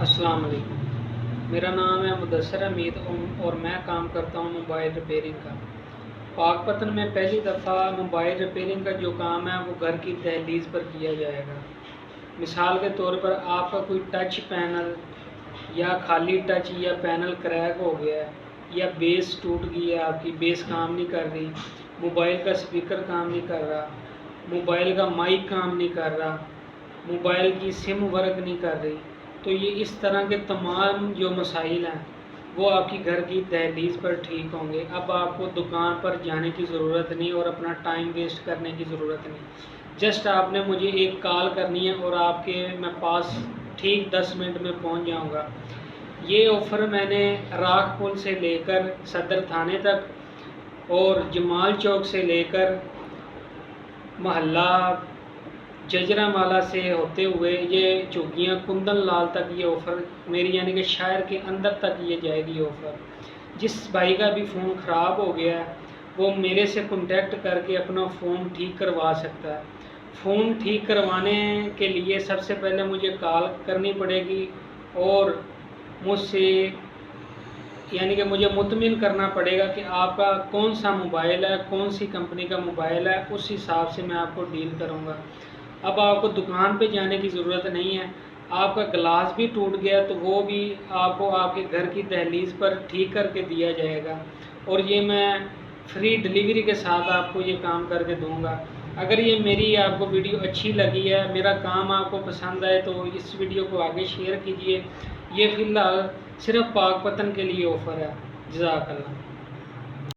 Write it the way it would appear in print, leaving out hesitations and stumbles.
अस्सलाम वालेकुम। मेरा नाम है मुदस्सर हमीद और मैं काम करता हूँ मोबाइल रिपेयरिंग का। पाकपतन में पहली दफ़ा मोबाइल रिपेयरिंग का जो काम है वो घर की दहलीज़ पर किया जाएगा। मिसाल के तौर पर आपका कोई टच पैनल या खाली टच या पैनल क्रैक हो गया है या बेस टूट गई है, आपकी बेस काम नहीं कर रही, मोबाइल का स्पीकर काम नहीं कर रहा, मोबाइल का माइक काम नहीं कर रहा, मोबाइल की सिम वर्क नहीं कर रही, तो ये इस तरह के तमाम जो मसाइल हैं वो आपकी घर की दहलीज़ पर ठीक होंगे। अब आपको दुकान पर जाने की ज़रूरत नहीं और अपना टाइम वेस्ट करने की ज़रूरत नहीं। जस्ट आपने मुझे एक कॉल करनी है और आपके मैं पास ठीक 10 मिनट में पहुंच जाऊंगा। ये ऑफ़र मैंने राख पुल से लेकर सदर थाने तक और जमाल चौक से लेकर महल्ला जजरामाला से होते हुए ये चौकियाँ कुंदन लाल तक ये ऑफ़र मेरी यानी कि शहर के अंदर तक ये जाएगी ऑफ़र। जिस भाई का भी फ़ोन ख़राब हो गया है वो मेरे से कांटेक्ट करके अपना फ़ोन ठीक करवा सकता है। फ़ोन ठीक करवाने के लिए सबसे पहले मुझे कॉल करनी पड़ेगी और मुझसे यानी कि मुझे मुतमिन करना पड़ेगा कि आपका कौन सा मोबाइल है, कौन सी कंपनी का मोबाइल है, उस हिसाब से मैं आपको डील करूँगा। अब आपको दुकान पे जाने की ज़रूरत नहीं है। आपका ग्लास भी टूट गया तो वो भी आपको आपके घर की दहलीज़ पर ठीक करके दिया जाएगा और ये मैं फ्री डिलीवरी के साथ आपको ये काम करके दूंगा। अगर ये मेरी आपको वीडियो अच्छी लगी है, मेरा काम आपको पसंद आए तो इस वीडियो को आगे शेयर कीजिए। ये फ़िलहाल सिर्फ पाकपतन के लिए ऑफ़र है। जज़ाकल्लाह।